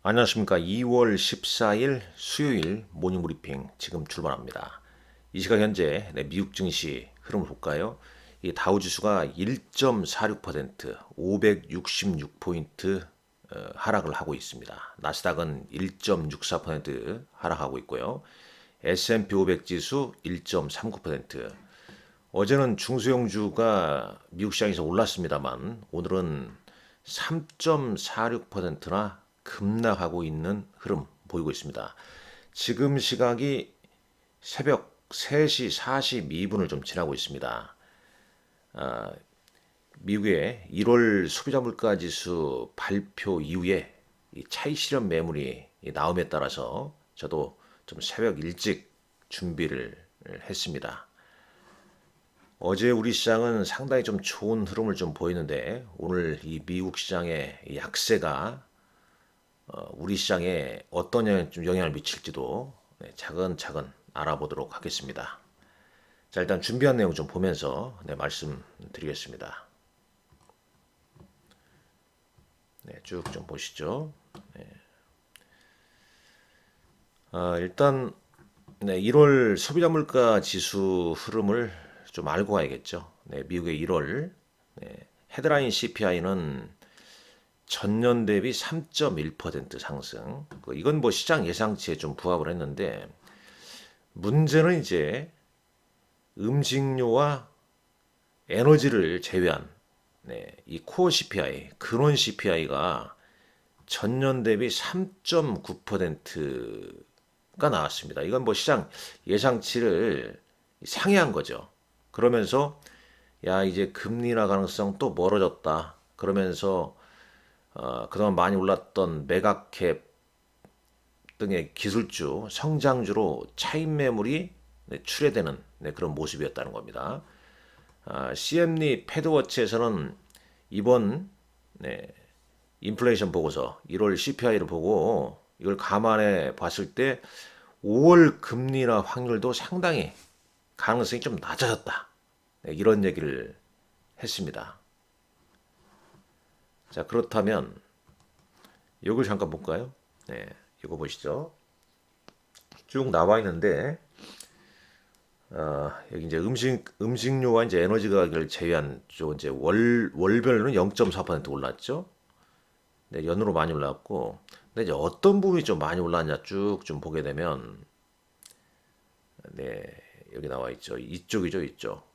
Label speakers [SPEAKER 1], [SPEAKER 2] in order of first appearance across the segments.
[SPEAKER 1] 안녕하십니까. 2월 14일 수요일 모닝브리핑 지금 출발합니다. 이 시각 현재 미국 증시 흐름을 볼까요? 이 다우지수가 1.46%, 566포인트 하락을 하고 있습니다. 나스닥은 1.64% 하락하고 있고요. S&P 500 지수 1.39%. 어제는 중소형주가 미국 시장에서 올랐습니다만 오늘은 3.46%나 급락하고 있는 흐름 보이고 있습니다. 지금 시각이 새벽 3시 42분을 좀 지나고 있습니다. 미국의 1월 소비자 물가 지수 발표 이후에 이 차익 실현 매물이 나옴에 따라서 저도 좀 새벽 일찍 준비를 했습니다. 어제 우리 시장은 상당히 좀 좋은 흐름을 좀 보이는데 오늘 이 미국 시장의 약세가 우리 시장에 어떤 영향을 미칠지도 차근차근 알아보도록 하겠습니다. 자, 일단 준비한 내용 좀 보면서 말씀드리겠습니다. 쭉 좀 보시죠. 일단 1월 소비자 물가 지수 흐름을 좀 알고 가야겠죠. 미국의 1월 헤드라인 CPI는 전년 대비 3.1% 상승. 이건 뭐 시장 예상치에 좀 부합을 했는데 문제는 이제 음식료와 에너지를 제외한 이 코어 CPI, 근원 CPI가 전년 대비 3.9%가 나왔습니다. 이건 뭐 시장 예상치를 상회한 거죠. 그러면서 야 이제 금리 인하 가능성 또 멀어졌다. 그러면서 그동안 많이 올랐던 메가캡 등의 기술주, 성장주로 차익 매물이 출회되는 그런 모습이었다는 겁니다. CME 패드워치에서는 이번 인플레이션 보고서 1월 CPI를 보고 이걸 감안해 봤을 때 5월 금리 인하 확률도 상당히 가능성이 좀 낮아졌다. 이런 얘기를 했습니다. 자, 그렇다면 이걸 잠깐 볼까요? 이거 보시죠. 쭉 나와 있는데 여기 이제 음식료와 이제 에너지 가격을 제외한 쪽 이제 월별로는 0.4% 올랐죠. 연으로 많이 올랐고, 근데 이제 어떤 부분이 좀 많이 올랐냐 쭉 좀 보게 되면 여기 나와 있죠. 이쪽이죠, 이쪽.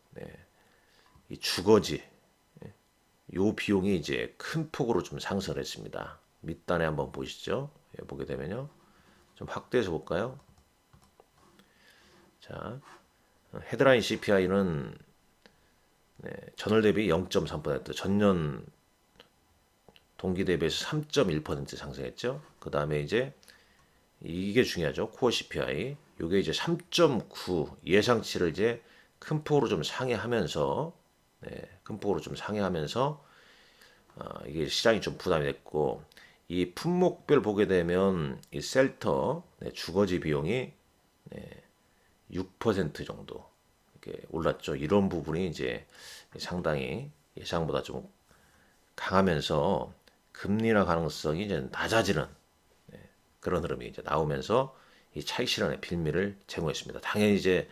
[SPEAKER 1] 이 주거지 요 비용이 이제 큰 폭으로 좀 상승을 했습니다. 밑단에 한번 보시죠. 보게 되면요. 좀 확대해서 볼까요? 자, 헤드라인 CPI는 전월 대비 0.3%, 전년 동기 대비해서 3.1% 상승했죠. 그 다음에 이제 이게 중요하죠. 코어 CPI. 이게 이제 3.9 예상치를 이제 큰 폭으로 좀 상회하면서 이게 시장이 좀 부담이 됐고 이 품목별 보게 되면 이 셀터 주거지 비용이 6% 정도 이렇게 올랐죠. 이런 부분이 이제 상당히 예상보다 좀 강하면서 금리 인하 가능성이 이제 낮아지는 그런 흐름이 이제 나오면서 이 차익 실현의 빌미를 제공했습니다. 당연히 이제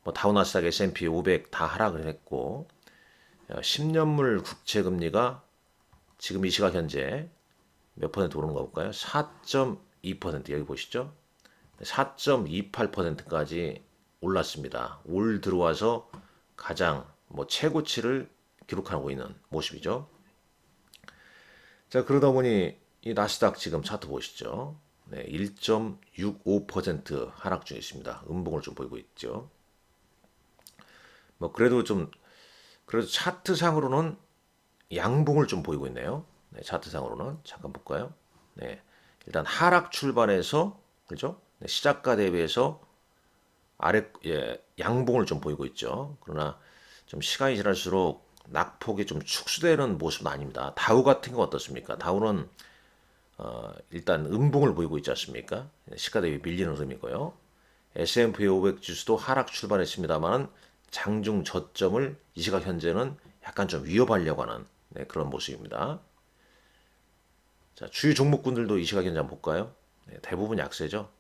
[SPEAKER 1] 뭐 다우나스닥 S&P 500 다 하락을 했고 10년물 국채 금리가 지금 이 시각 현재 몇 퍼센트 오르는 거 볼까요? 4.2% 여기 보시죠. 4.28%까지 올랐습니다. 올 들어와서 가장 뭐 최고치를 기록하고 있는 모습이죠. 자, 그러다 보니 이 나스닥 지금 차트 보시죠. 1.65% 하락 중에 있습니다. 음봉을 좀 보이고 있죠. 뭐 그래도 차트상으로는 양봉을 좀 보이고 있네요. 차트상으로는 잠깐 볼까요? 일단 하락 출발해서 그죠? 시작가 대비해서 양봉을 좀 보이고 있죠. 그러나 좀 시간이 지날수록 낙폭이 좀 축소되는 모습은 아닙니다. 다우 같은 거 어떻습니까? 다우는 일단 음봉을 보이고 있지 않습니까? 시가 대비 밀리는 흐름이고요. S&P 500 지수도 하락 출발했습니다만 장중 저점을 이 시각 현재는 약간 좀 위협하려고 하는 그런 모습입니다. 자, 주요 종목군들도 이 시각 현재 한번 볼까요? 네, 대부분 약세죠.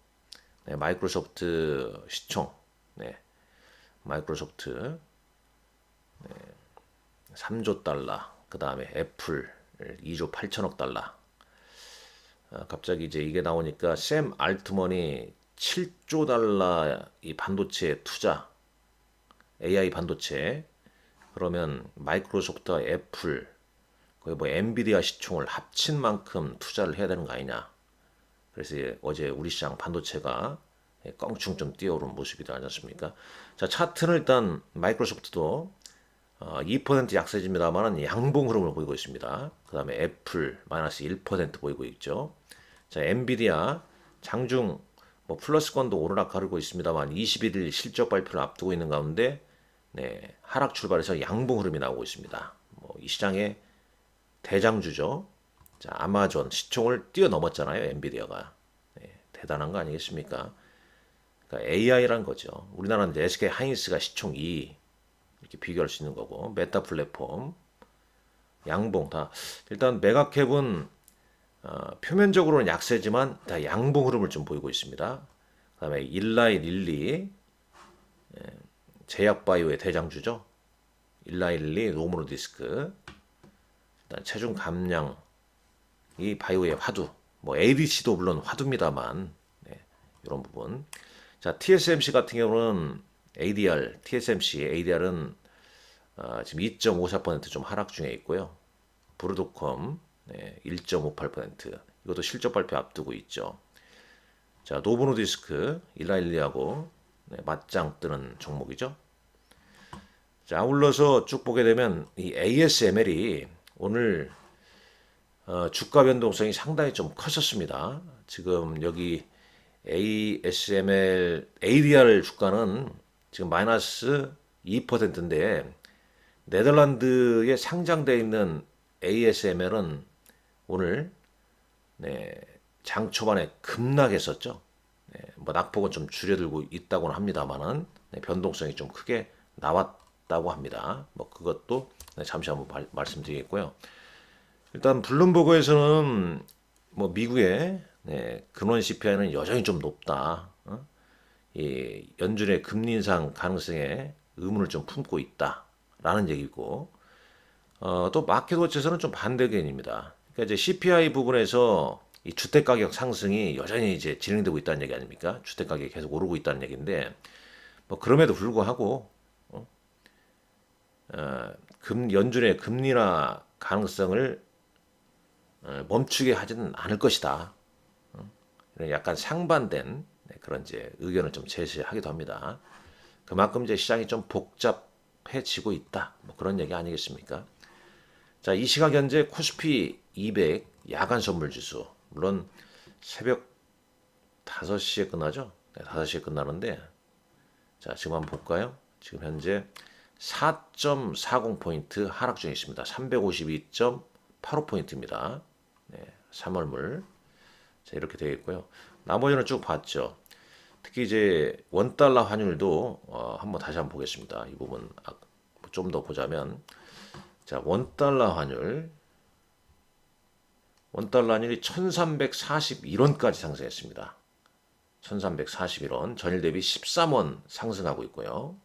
[SPEAKER 1] 네, 마이크로소프트 시총, 네, 마이크로소프트 3조 달러, 그 다음에 애플 2조 8천억 달러. 갑자기 이제 이게 나오니까 샘 알트먼이 7조 달러 이 반도체 투자, AI 반도체, 그러면 마이크로소프트와 애플, 거의 뭐 엔비디아 시총을 합친 만큼 투자를 해야 되는 거 아니냐. 그래서 어제 우리 시장 반도체가 껑충 좀 뛰어오른 모습이 나지 않습니까? 자, 차트는 일단 마이크로소프트도 2% 약세집니다만은 양봉 흐름을 보이고 있습니다. 그 다음에 애플 마이너스 1% 보이고 있죠. 자, 엔비디아 장중 뭐 플러스권도 오르락 가르고 있습니다만 21일 실적 발표를 앞두고 있는 가운데 네, 하락 출발해서 양봉 흐름이 나오고 있습니다. 뭐 이 시장의 대장주죠. 자, 아마존 시총을 뛰어넘었잖아요. 엔비디아가. 네, 대단한 거 아니겠습니까? 그러니까 AI란 거죠. 우리나라는 이제 SK 하이닉스가 시총 2 이렇게 비교할 수 있는 거고 메타 플랫폼 양봉 다 일단 메가캡은 표면적으로는 약세지만 다 양봉 흐름을 좀 보이고 있습니다. 그다음에 일라이 릴리 제약바이오의 대장주죠. 일라이 릴리 노모노디스크 일단 체중 감량 이 바이오의 화두 뭐 ADC도 물론 화두입니다만 네, 이런 부분 자 TSMC 같은 경우는 ADR TSMC ADR은 지금 2.54%좀 하락 중에 있고요. 브루드컴 네, 1.58% 이것도 실적 발표 앞두고 있죠. 자 노보노디스크 일라일리하고 네, 맞짱 뜨는 종목이죠. 자 아울러서 쭉 보게 되면 이 ASML이 오늘 주가 변동성이 상당히 좀 컸었습니다. 지금 여기 ASML ADR 주가는 지금 마이너스 2%인데 네덜란드에 상장되어 있는 ASML은 오늘 네, 장 초반에 급락했었죠. 네, 뭐 낙폭은 좀 줄여들고 있다고는 합니다만은 네, 변동성이 좀 크게 나왔다고 합니다. 뭐 그것도 네, 잠시 한번 말씀드리겠고요. 일단 블룸버그에서는 뭐 미국의 네, 근원 CPI는 여전히 좀 높다. 이 연준의 금리 인상 가능성에 의문을 좀 품고 있다라는 얘기고 또 마켓워치에서는 좀 반대 의견입니다. 그러니까 이제 CPI 부분에서 이 주택 가격 상승이 여전히 이제 진행되고 있다는 얘기 아닙니까? 주택 가격이 계속 오르고 있다는 얘기인데 뭐 그럼에도 불구하고 연준의 금리나 가능성을 멈추게 하지는 않을 것이다. 약간 상반된 그런 이제 의견을 좀 제시하기도 합니다. 그만큼 이제 시장이 좀 복잡해지고 있다. 뭐 그런 얘기 아니겠습니까? 자, 이 시각 현재 코스피 200 야간 선물 지수. 물론 새벽 5시에 끝나죠? 네, 5시에 끝나는데 자, 지금 한번 볼까요? 지금 현재 4.40포인트 하락 중에 있습니다. 352.85포인트입니다. 네, 3월물. 자, 이렇게 되어 있고요. 나머지는 쭉 봤죠. 특히 이제 원달러 환율도 한번 다시 한번 보겠습니다. 이 부분 좀 더 보자면 자, 원달러 환율이 1341원까지 상승했습니다. 1341원, 전일 대비 13원 상승하고 있고요.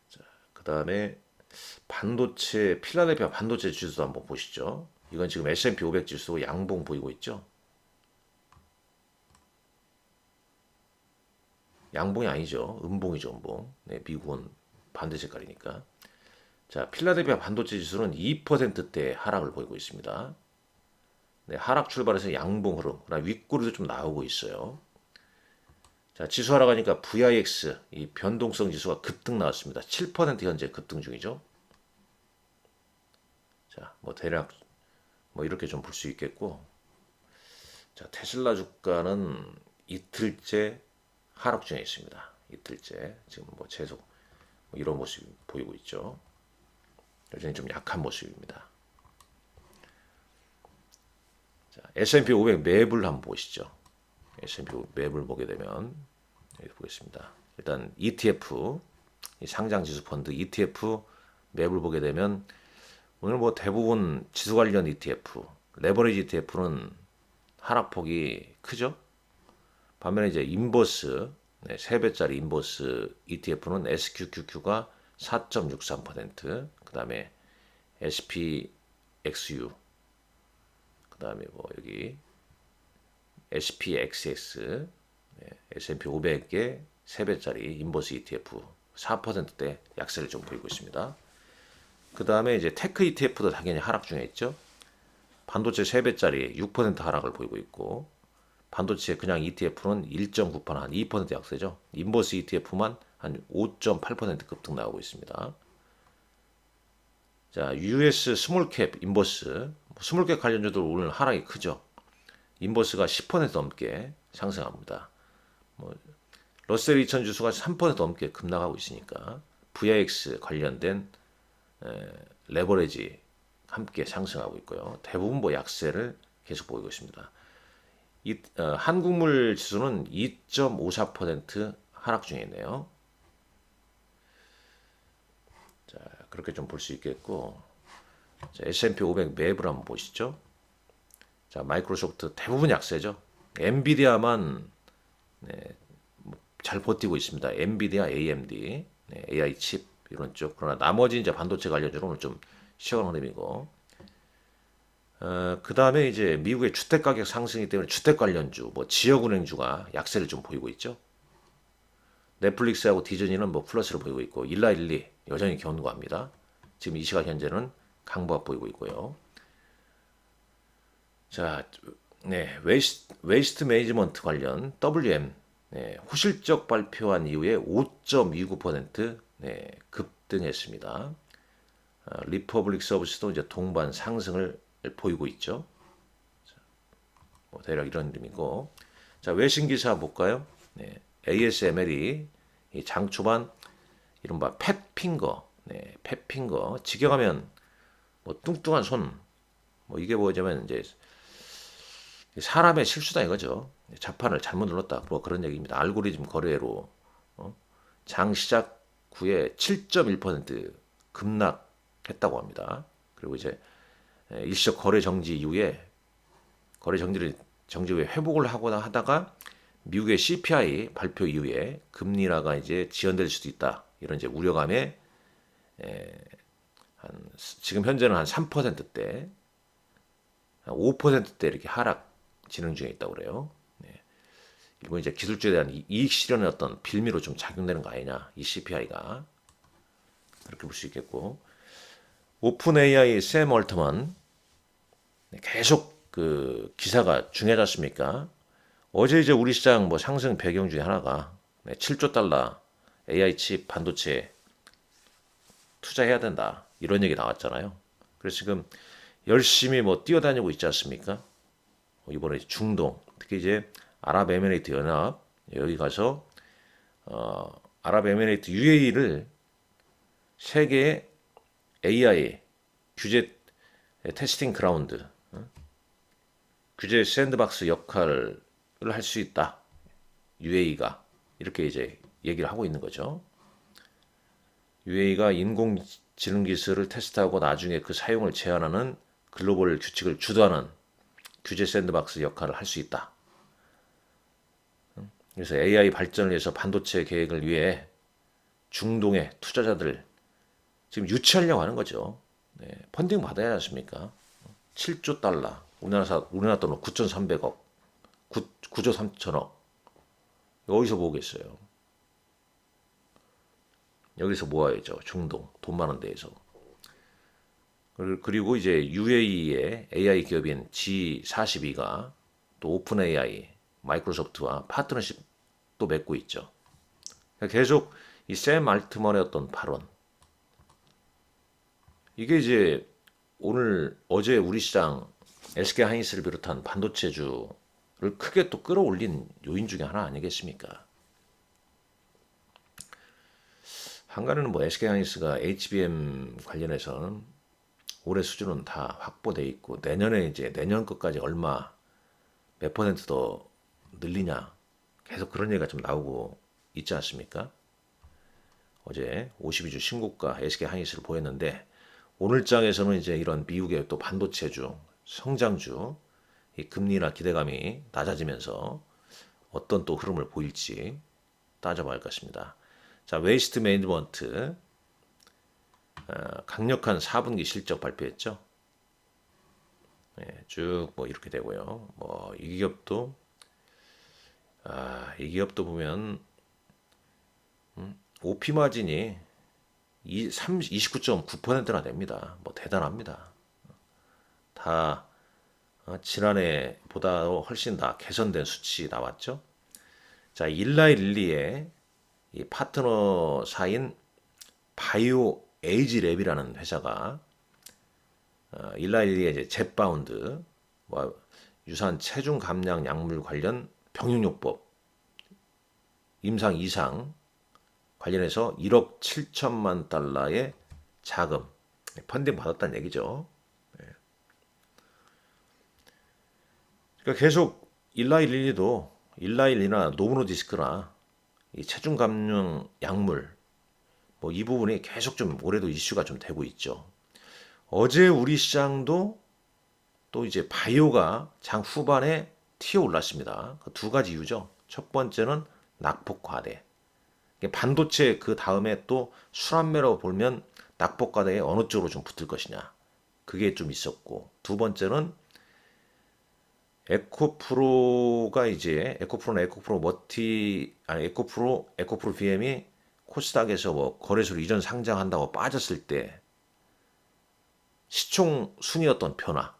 [SPEAKER 1] 자, 그다음에 반도체 필라델피아 반도체 지수도 한번 보시죠. 이건 지금 S&P 500 지수 양봉 보이고 있죠. 양봉이 아니죠. 음봉이죠, 음봉. 네, 미국은 반대 색깔이니까. 자, 필라델피아 반도체 지수는 2%대 하락을 보이고 있습니다. 네, 하락 출발해서 양봉 흐름, 그러나 윗꼬리도 좀 나오고 있어요. 자, 지수 하락하니까 VIX, 이 변동성 지수가 급등 나왔습니다. 7% 현재 급등 중이죠. 자, 뭐 대략 뭐 이렇게 좀 볼 수 있겠고. 자, 테슬라 주가는 이틀째 하락 중에 있습니다. 이틀째 지금 뭐 계속 뭐 이런 모습이 보이고 있죠. 여전히 좀 약한 모습입니다. 자, S&P 500 매불 한번 보시죠. S&P 500 매불 보게 되면 여기 보겠습니다. 일단 ETF 상장 지수 펀드 ETF 매불 보게 되면 오늘 뭐 대부분 지수 관련 ETF, 레버리지 ETF는 하락폭이 크죠. 반면에 이제 인버스, 3배짜리 인버스 ETF는 SQQQ가 4.63%, 그 다음에 SPXU, 그 다음에 뭐 여기 SPXX, S&P 500의 3배짜리 인버스 ETF 4%대 약세를 좀 보이고 있습니다. 그 다음에 이제 테크 ETF도 당연히 하락 중에 있죠. 반도체 3배짜리 6% 하락을 보이고 있고, 반도체 그냥 ETF는 1.9%, 한 2% 약세죠. 인버스 ETF만 한 5.8% 급등 나오고 있습니다. 자, US 스몰캡 인버스, 스몰캡 관련주들 오늘 하락이 크죠. 인버스가 10% 넘게 상승합니다. 뭐 러셀 2000 지수가 3% 넘게 급락하고 있으니까 VIX 관련된 레버리지 함께 상승하고 있고요. 대부분 뭐 약세를 계속 보이고 있습니다. 한국물 지수는 2.54% 하락 중에 있네요. 자, 그렇게 좀 볼 수 있겠고, 자, S&P 500 맵을 한번 보시죠. 자, 마이크로소프트 대부분 약세죠. 엔비디아만 잘 버티고 있습니다. 엔비디아, AMD, AI 칩 이런 쪽. 그러나 나머지 이제 반도체 관련주로 오늘 좀 시원한 흐름이고, 그 다음에 이제 미국의 주택 가격 상승이기 때문에 주택 관련주, 뭐 지역은행주가 약세를 좀 보이고 있죠. 넷플릭스하고 디즈니는 뭐 플러스를 보이고 있고, 일라일리 여전히 견고합니다. 지금 이 시각 현재는 강보가 보이고 있고요. 자, 웨이스트 매니지먼트 관련 WM 호실적 발표한 이후에 5.29% 급등했습니다. 리퍼블릭 서비스도 이제 동반 상승을 보이고 있죠. 뭐 대략 이런 의미고. 자, 외신 기사 볼까요? ASML이 장 초반 이른바 팻핑거, 팻핑거 직역하면 뭐 뚱뚱한 손, 뭐 이게 뭐냐면 이제 사람의 실수다 이거죠. 자판을 잘못 눌렀다. 뭐 그런 얘기입니다. 알고리즘 거래로 장 시작 후에 7.1% 급락했다고 합니다. 그리고 이제 일시적 거래 정지 이후에 정지 후에 회복을 하거나 하다가 미국의 CPI 발표 이후에 금리 인하가 이제 지연될 수도 있다. 이런 이제 우려감에 지금 현재는 한 3%대, 한 5%대 이렇게 하락 진행 중에 있다고 그래요. 일본 이제 기술주에 대한 이익 실현의 어떤 빌미로 좀 작용되는 거 아니냐, 이 CPI가 그렇게 볼 수 있겠고, 오픈 AI 샘 얼트먼 계속 그 기사가 중요하지 않습니까? 어제 이제 우리 시장 뭐 상승 배경 중에 하나가 7조 달러 AI 칩 반도체 투자해야 된다 이런 얘기 나왔잖아요. 그래서 지금 열심히 뭐 뛰어다니고 있지 않습니까? 이번에 중동, 특히 이제 아랍에미레이트 연합 여기 가서 아랍에미레이트 UAE를 세계의 AI 규제 테스팅 그라운드, 규제 샌드박스 역할을 할 수 있다. UAE가 이렇게 이제 얘기를 하고 있는 거죠. UAE가 인공지능 기술을 테스트하고 나중에 그 사용을 제한하는 글로벌 규칙을 주도하는 규제 샌드박스 역할을 할 수 있다. 그래서 AI 발전을 위해서 반도체 계획을 위해 중동의 투자자들 지금 유치하려고 하는 거죠. 펀딩 받아야 하지 않습니까? 7조 달러, 우리나라 돈으로 9,300억, 9조 3천억. 어디서 모으겠어요? 여기서 모아야죠. 중동, 돈 많은 데에서. 그리고 이제 UAE의 AI 기업인 G42가 또 오픈 AI, 마이크로소프트와 파트너십도 맺고 있죠. 계속 이 샘 알트먼의 어떤 발언, 이게 이제 어제 우리 시장 SK 하이닉스를 비롯한 반도체주를 크게 또 끌어올린 요인 중에 하나 아니겠습니까? 한간에는 뭐 SK 하이닉스가 HBM 관련해서는 올해 수준은 다 확보돼 있고 내년에 이제 내년 끝까지 몇 퍼센트 더 늘리냐 계속 그런 얘기가 좀 나오고 있지 않습니까? 어제 52주 신고가 SK 하이닉스를 보였는데 오늘 장에서는 이제 이런 미국의 또 반도체주, 성장주, 이 금리나 기대감이 낮아지면서 어떤 또 흐름을 보일지 따져봐야 할 것입니다. 자, 웨이스트 매니지먼트 강력한 4분기 실적 발표했죠. 쭉 뭐 이렇게 되고요. 뭐 이 기업도 보면 OP 마진이 29.9%나 됩니다. 뭐 대단합니다. 다 지난해보다 훨씬 다 개선된 수치 나왔죠. 자, 일라이 릴리의 이 파트너사인 바이오 에이지 랩이라는 회사가 일라이 릴리의 이제 젯바운드 뭐 유산 체중 감량 약물 관련 병용요법 임상 이상 관련해서 1억 7천만 달러의 자금 펀딩 받았다는 얘기죠. 그러니까 계속 일라이 릴리도 일라이 릴리나 노브노디스크나 이 체중 감량 약물 뭐 이 부분이 계속 좀 올해도 이슈가 좀 되고 있죠. 어제 우리 시장도 또 이제 바이오가 장 후반에 튀어 올랐습니다. 그 두 가지 이유죠. 첫 번째는 낙폭 과대. 반도체 그 다음에 또 수란매로 보면 낙폭 과대에 어느 쪽으로 좀 붙을 것이냐. 그게 좀 있었고 두 번째는 에코프로가 이제 에코프로나 에코프로 머티 아니 에코프로 BM이 코스닥에서 뭐 거래소로 이전 상장한다고 빠졌을 때 시총 순이었던 변화.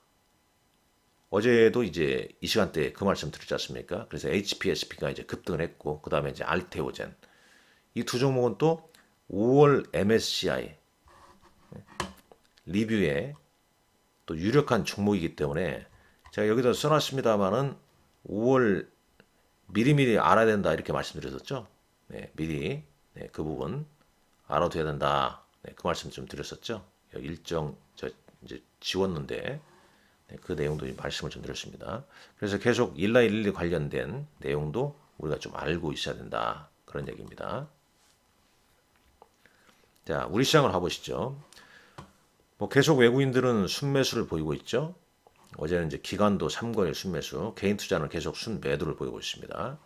[SPEAKER 1] 어제도 이제 이 시간대에 그 말씀 드렸지 않습니까? 그래서 HPSP가 이제 급등을 했고 그 다음에 이제 알테오젠 이 두 종목은 또 5월 MSCI 리뷰에 또 유력한 종목이기 때문에 제가 여기다 써놨습니다만은 5월 미리미리 알아야 된다 이렇게 말씀드렸었죠. 네, 미리 그 부분 알아둬야 된다. 그 말씀 좀 드렸었죠. 일정 저 이제 지웠는데 그 내용도 말씀을 좀 드렸습니다. 그래서 계속 일라일리 관련된 내용도 우리가 좀 알고 있어야 된다 그런 얘기입니다. 자, 우리 시장을 가보시죠. 뭐 계속 외국인들은 순매수를 보이고 있죠. 어제는 이제 기관도 3거일 순매수, 개인 투자는 계속 순매도를 보이고 있습니다.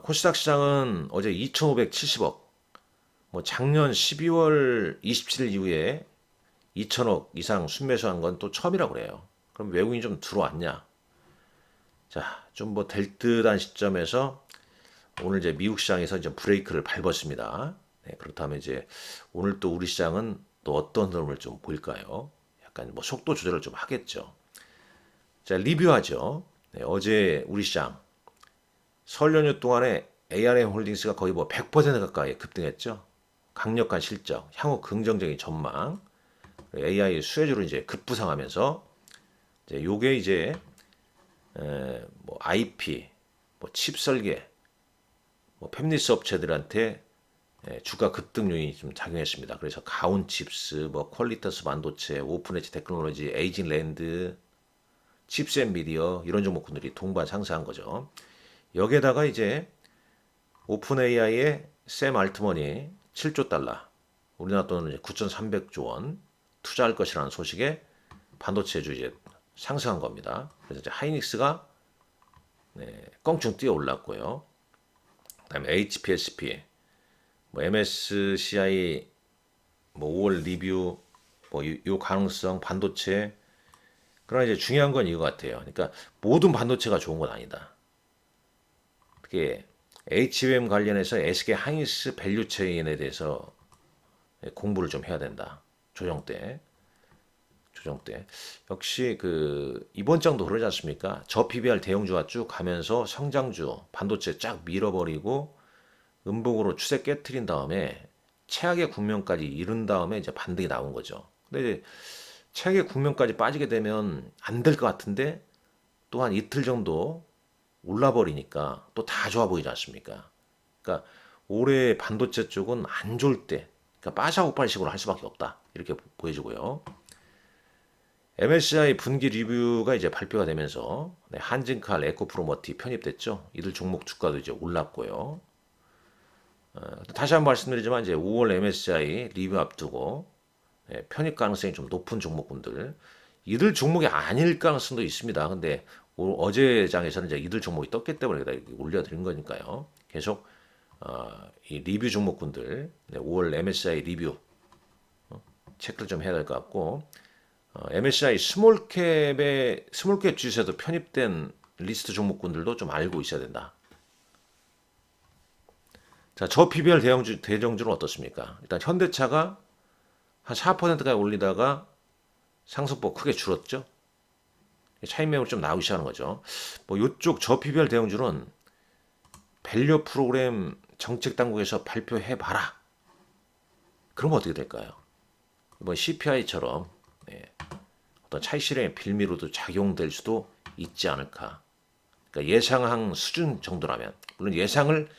[SPEAKER 1] 코스닥 시장은 어제 2,570억, 뭐 작년 12월 27일 이후에 2천억 이상 순매수한 건 또 처음이라고 그래요. 그럼 외국인이 좀 들어왔냐? 자, 좀 뭐 될 듯한 시점에서 오늘 이제 미국 시장에서 이제 브레이크를 밟았습니다. 네, 그렇다면 이제 오늘 또 우리 시장은 또 어떤 흐름을 좀 보일까요? 약간 뭐 속도 조절을 좀 하겠죠. 자, 리뷰하죠. 네, 어제 우리 시장 설 연휴 동안에 ARM 홀딩스가 거의 뭐 100% 가까이 급등했죠. 강력한 실적, 향후 긍정적인 전망, AI 수혜주로 이제 급부상하면서 이제 요게 이제 뭐 IP, 뭐 칩 설계, 뭐 팹리스 업체들한테 주가 급등 요인이 좀 작용했습니다. 그래서 가온칩스, 뭐 퀄리터스 반도체, 오픈엣지 테크놀로지, 에이징랜드, 칩셋 미디어 이런 종목군들이 동반 상승한 거죠. 여기에다가 이제 오픈 AI의 샘 알트먼이 7조 달러, 우리나라 돈은 9,300조 원 투자할 것이라는 소식에 반도체주 이제 상승한 겁니다. 그래서 이제 하이닉스가 껑충 뛰어 올랐고요. 그다음에 HPSP, 뭐 MSCI, 뭐 5월 리뷰, 뭐 요 가능성 반도체. 그러나 이제 중요한 건 이거 같아요. 그러니까 모든 반도체가 좋은 건 아니다. 특히 HBM 관련해서 SK 하이닉스 밸류 체인에 대해서 공부를 좀 해야 된다. 조정 때. 역시 그 이번 장도 그러지 않습니까? 저 PBR 대형주가 쭉 가면서 성장주 반도체 쫙 밀어버리고 음봉으로 추세 깨트린 다음에 최악의 국면까지 이른 다음에 이제 반등이 나온 거죠. 근데 이제 최악의 국면까지 빠지게 되면 안 될 것 같은데 또 한 이틀 정도 올라버리니까 또 다 좋아 보이지 않습니까? 그러니까 올해 반도체 쪽은 안 좋을 때 그러니까 빠샤오팔식으로 할 수밖에 없다 이렇게 보여지고요. MSCI 분기 리뷰가 이제 발표가 되면서 한진칼, 에코프로머티 편입됐죠. 이들 종목 주가도 이제 올랐고요. 다시 한번 말씀드리지만 이제 5월 MSCI 리뷰 앞두고 편입 가능성이 좀 높은 종목군들, 이들 종목이 아닐 가능성도 있습니다. 근데 어제 장에서는 이제 이들 종목이 떴기 때문에 올려드린 거니까요. 계속 이 리뷰 종목군들, 5월 MSCI 리뷰 체크를 좀 해야 될 것 같고, MSCI 스몰캡 지수에도 편입된 리스트 종목군들도 좀 알고 있어야 된다. 자, 저 PBR 대형주는 어떻습니까? 일단 현대차가 한 4%까지 올리다가 상승폭 크게 줄었죠. 차익 매물 좀 나오기 시작하는 거죠. 뭐 요쪽 저 PBR 대형주는 밸류 프로그램 정책 당국에서 발표해 봐라. 그러면 어떻게 될까요? 이번 CPI처럼 어떤 차익 실현의 빌미로도 작용될 수도 있지 않을까. 그러니까 예상한 수준 정도라면, 물론 예상을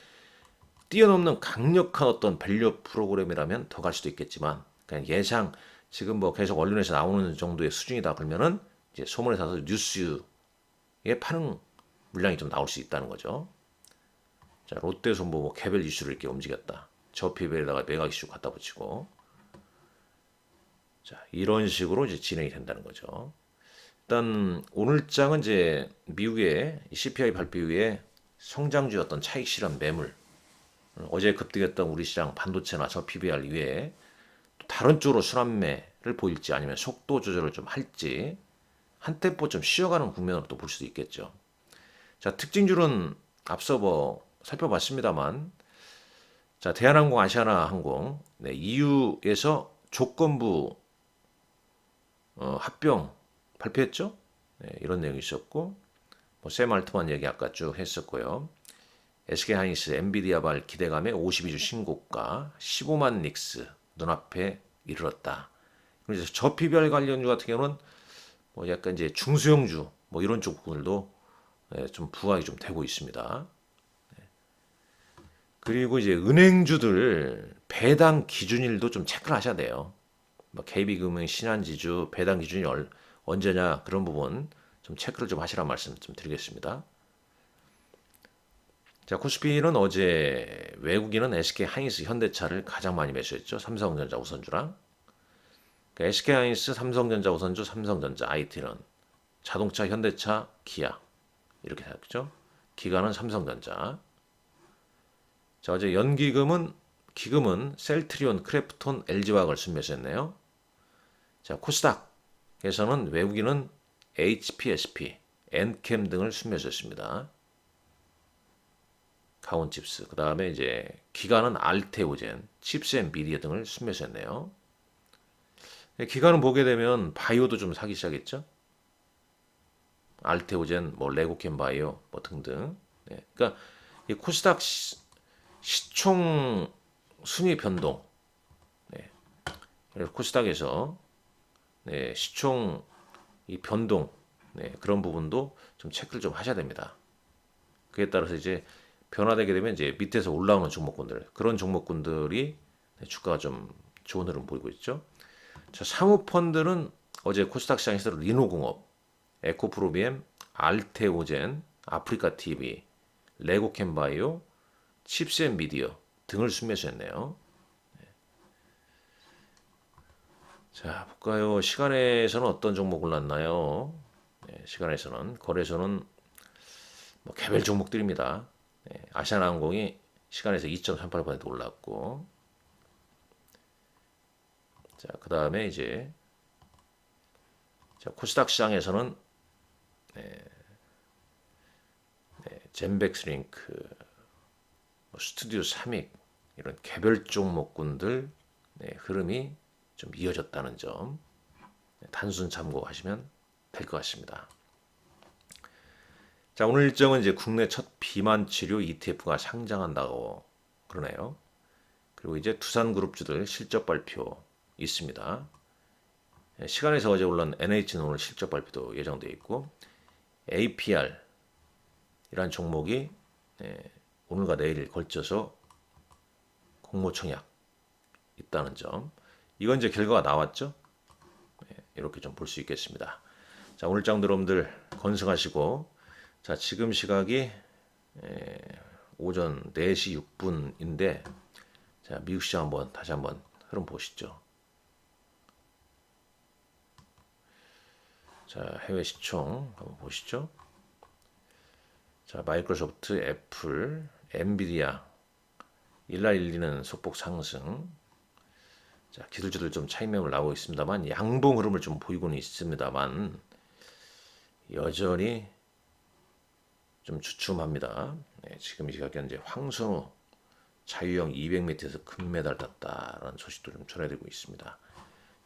[SPEAKER 1] 뛰어넘는 강력한 어떤 밸류 프로그램이라면 더 갈 수도 있겠지만, 그냥 예상 지금 뭐 계속 언론에서 나오는 정도의 수준이다 그러면은 이제 소문에 사서 뉴스에 파는 물량이 좀 나올 수 있다는 거죠. 자, 롯데손보 뭐 개별 이슈를 이렇게 움직였다. 저 PBR에다가 매각 이슈 갖다 붙이고, 자, 이런 식으로 이제 진행이 된다는 거죠. 일단 오늘 장은 이제 미국의 CPI 발표 이후에 성장주였던 차익 실현 매물, 어제 급등했던 우리 시장 반도체나 저 PBR 이외에 또 다른 쪽으로 순환매를 보일지 아니면 속도 조절을 좀 할지 한 템포 좀 쉬어가는 국면으로 또 볼 수도 있겠죠. 자, 특징주는 앞서 뭐 살펴봤습니다만, 자, 대한항공, 아시아나항공, EU에서 조건부 합병 발표했죠. 이런 내용이 있었고, 샘 알트만 얘기 아까 쭉 했었고요. SK하이닉스 엔비디아발 기대감에 52주 신고가 15만 닉스 눈앞에 이르렀다. 그래서 저 PBR 관련주 같은 경우는 뭐 약간 이제 중소형주 뭐 이런 쪽들도 좀 부각이 좀 되고 있습니다. 그리고 이제 은행주들 배당 기준일도 좀 체크를 하셔야 돼요. 뭐 KB금융, 신한지주 배당 기준이 언제냐 그런 부분 좀 체크를 좀 하시라는 말씀 좀 드리겠습니다. 자, 코스피는 어제 외국인은 SK하이닉스, 현대차를 가장 많이 매수했죠. 삼성전자 우선주랑. 그러니까 SK하이닉스, 삼성전자 우선주, 삼성전자, IT는 자동차, 현대차, 기아 이렇게 되었죠. 기관은 삼성전자. 자, 어제 기금은 셀트리온, 크래프톤, LG화학을 순매수했네요. 자, 코스닥에서는 외국인은 HPSP, 엔캠 등을 순매수했습니다. 카운칩스. 그 다음에 이제 기관은 알테오젠, 칩스앤미디어 등을 순매수했네요. 기관은 보게 되면 바이오도 좀 사기 시작했죠. 알테오젠, 뭐 레고캠바이오, 뭐 등등. 그러니까 이 코스닥 시총 순위 변동. 그래서 코스닥에서 시총 이 변동 그런 부분도 좀 체크를 좀 하셔야 됩니다. 그에 따라서 이제 변화되게 되면 이제 밑에서 올라오는 종목군들, 그런 종목군들이 주가가 좀 좋은 흐름 보이고 있죠. 자, 사모펀드는 어제 코스닥 시장에서 리노공업, 에코프로비엠, 알테오젠, 아프리카TV, 레고캠바이오, 칩스앤미디어 등을 순매수했네요. 자, 볼까요? 시간에서는 어떤 종목 올랐나요? 시간에서는 거래소는 뭐 개별 종목들입니다. 아시아나항공이 시간에서 2.38% 올랐고, 자, 그 다음에 이제 자, 코스닥 시장에서는 젠백스링크, 스튜디오 3익 이런 개별 종목군들 흐름이 좀 이어졌다는 점 단순 참고하시면 될 것 같습니다. 자, 오늘 일정은 이제 국내 첫 비만 치료 ETF가 상장한다고 그러네요. 그리고 이제 두산그룹주들 실적 발표 있습니다. 시간에서 어제 올라온 NH는 오늘 실적 발표도 예정되어 있고, APR 이란 종목이 오늘과 내일 걸쳐서 공모청약 있다는 점, 이건 이제 결과가 나왔죠. 이렇게 좀 볼 수 있겠습니다. 자, 오늘 장 여러분들 건승하시고, 자, 지금 시각이 오전 4시 6분인데, 자, 미국 시장 다시 한번 흐름 보시죠. 자, 해외 시총 한번 보시죠. 자, 마이크로소프트, 애플, 엔비디아 일날 일리는 소폭 상승. 자, 기술주들 좀 차익 매물 나오고 있습니다만 양봉 흐름을 좀 보이고는 있습니다만 여전히 좀 주춤합니다. 네, 지금 이 시각 현재 황선우 자유형 200m에서 금메달 땄다라는 소식도 좀 전해드리고 있습니다.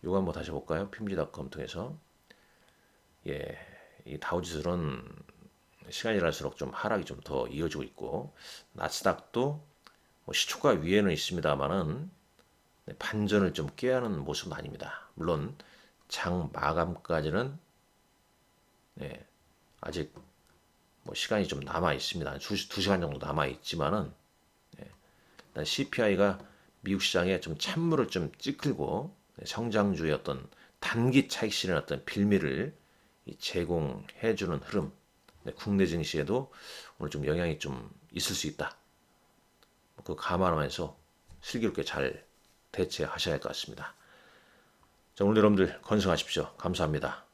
[SPEAKER 1] 이거 한번 다시 볼까요? PMG닷컴 통해서. 예, 이 다우지수는 시간이 지날수록 좀 하락이 좀 더 이어지고 있고 나스닥도 뭐 시초가 위에는 있습니다만은 반전을 좀 꾀하는 모습은 아닙니다. 물론 장 마감까지는 아직 뭐 시간이 좀 남아 있습니다. 2시간 정도 남아 있지만은 일단 CPI가 미국 시장에 좀 찬물을 좀 찌끌고 성장주의 어떤 단기 차익 실현 어떤 빌미를 제공해주는 흐름. 국내 증시에도 오늘 좀 영향이 좀 있을 수 있다. 그 감안하면서 슬기롭게 잘 대처하셔야 할 것 같습니다. 자, 오늘 여러분들 건승하십시오. 감사합니다.